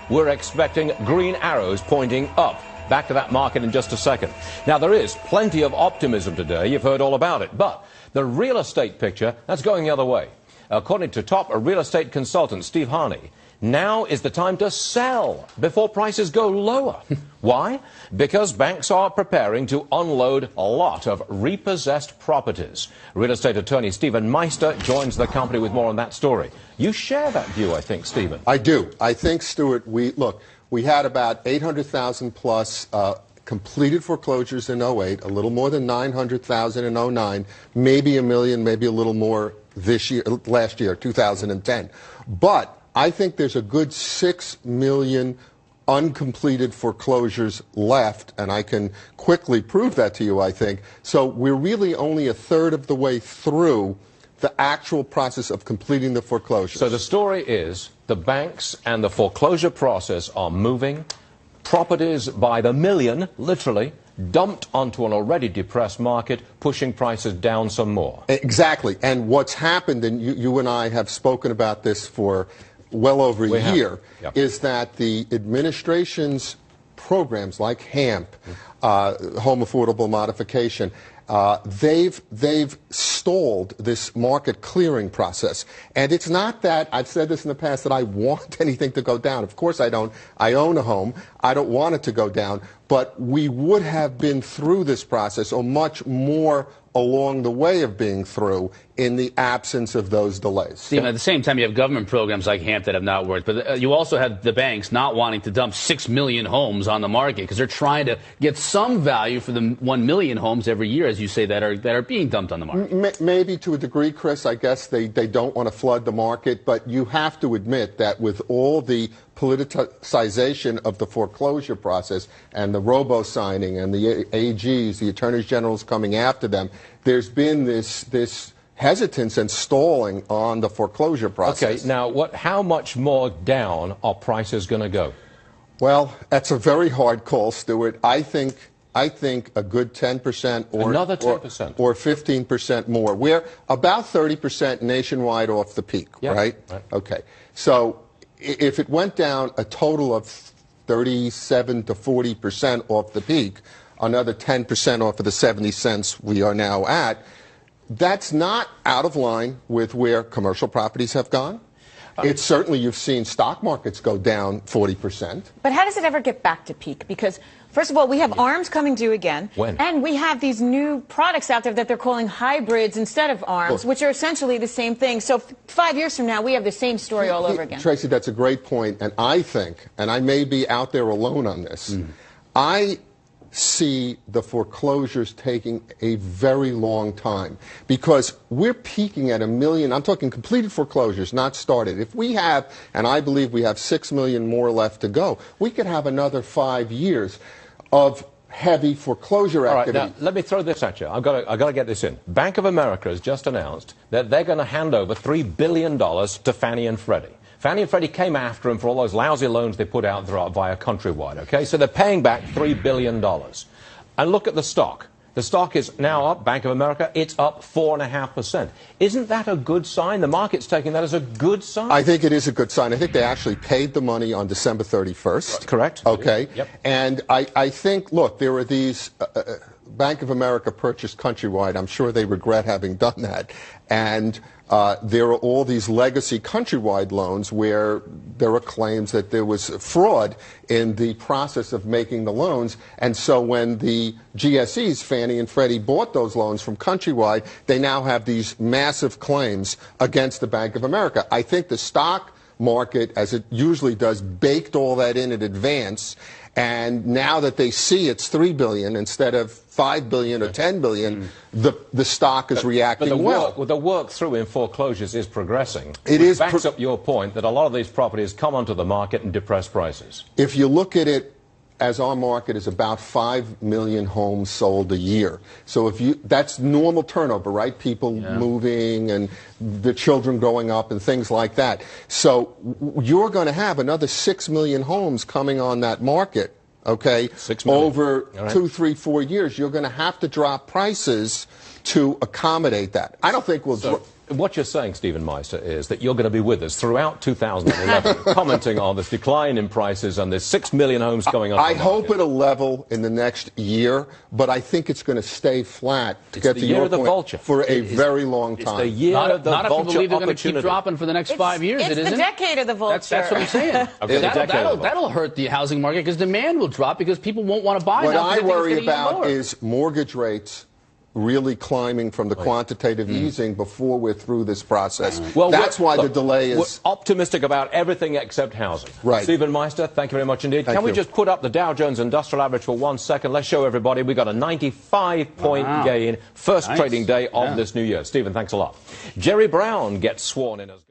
We're expecting green arrows pointing up. Back to that market in just a second. Now, there is plenty of optimism today. You've heard all about it. But the real estate picture, that's going the other way. According to top real estate consultant Steve Varney, now is the time to sell before prices go lower. Why? Because banks are preparing to unload a lot of repossessed properties. Real estate attorney Stephen Meister joins the company with more on that story. You share that view, I think, Stephen. I do. I think, Stuart, we had about 800,000 plus completed foreclosures in 08, a little more than 900,000 in 09, maybe a million, maybe a little more last year, 2010. But I think there's a good 6 million uncompleted foreclosures left, and I can quickly prove that to you, I think. So we're really only a third of the way through the actual process of completing the foreclosures. So the story is the banks and the foreclosure process are moving. Properties by the million, literally, dumped onto an already depressed market, pushing prices down some more. Exactly. And what's happened, and you and I have spoken about this for well over a year, is that the administration's programs like HAMP, Home Affordable Modification, they've stalled this market clearing process. And it's not that, I've said this in the past, that I want anything to go down. Of course I don't. I own a home. I don't want it to go down. But we would have been through this process, or much more along the way of being through, in the absence of those delays. Stephen, at the same time, you have government programs like HAMP that have not worked, but you also have the banks not wanting to dump 6 million homes on the market because they're trying to get some value for the 1 million homes every year, as you say, that are being dumped on the market. Maybe to a degree, Chris. I guess they don't want to flood the market, but you have to admit that with all the politicization of the foreclosure process and the robo-signing and the AGs, the attorneys generals coming after them, there's been this hesitance and stalling on the foreclosure process. Okay, now how much more down are prices going to go? Well, that's a very hard call, Stuart. I think a good 10% or another 10% or 15% more. We're about 30% nationwide off the peak, right? Okay. So if it went down a total of 37 to 40% off the peak, another 10% off of the 70 cents we are now at, that's not out of line with where commercial properties have gone. It's certainly, you've seen stock markets go down 40%. But how does it ever get back to peak? Because, first of all, we have ARMs coming due again. When? And we have these new products out there that they're calling hybrids instead of ARMs, which are essentially the same thing. So 5 years from now, we have the same story all over again. Tracy, that's a great point. And I think, and I may be out there alone on this, I see the foreclosures taking a very long time, because we're peaking at 1 million. I'm talking completed foreclosures, not started. If we have, and I believe we have 6 million more left to go, we could have another 5 years of heavy foreclosure activity. All right, now, let me throw this at you. I've got to get this in. Bank of America has just announced that they're going to hand over $3 billion to Fannie and Freddie. Fannie and Freddie came after them for all those lousy loans they put out via Countrywide, okay? So they're paying back $3 billion. And look at the stock. The stock is now up, Bank of America, it's up 4.5%. Isn't that a good sign? The market's taking that as a good sign? I think it is a good sign. I think they actually paid the money on December 31st. Correct. Okay. Yep. And I think, look, there are these... Bank of America purchased Countrywide. I'm sure they regret having done that. And there are all these legacy Countrywide loans where there are claims that there was fraud in the process of making the loans. And so when the GSEs, Fannie and Freddie, bought those loans from Countrywide, they now have these massive claims against the Bank of America. I think the stock market, as it usually does, baked all that in advance. And now that they see it's $3 billion instead of $5 billion or $10 billion, the stock is reacting well. But the work through in foreclosures is progressing. It backs up your point that a lot of these properties come onto the market and depress prices. If you look at it, as our market is about 5 million homes sold a year. So that's normal turnover, right? People moving and the children growing up and things like that. So you're going to have another 6 million homes coming on that market, okay? 6 million. Over 2, 3, 4 years. You're going to have to drop prices to accommodate that. I don't think we'll... what you're saying, Stephen Meister, is that you're going to be with us throughout 2011, commenting on this decline in prices and there's 6 million homes going on. I hope it'll level in the next year, but I think it's going to stay flat to get to your point for a very long time. It's the year of the vulture. Not if you believe they're going to keep dropping for the next 5 years. It's the decade of the vulture. That's what I'm saying. That'll hurt the housing market because demand will drop because people won't want to buy. What I worry about is mortgage rates really climbing from the quantitative easing before we're through this process. Well, that's why the delay is... We're optimistic about everything except housing. Right. Stephen Meister, thank you very much indeed. Can we just put up the Dow Jones Industrial Average for 1 second? Let's show everybody we got a 95-point gain, first trading day of this new year. Stephen, thanks a lot. Jerry Brown gets sworn in as...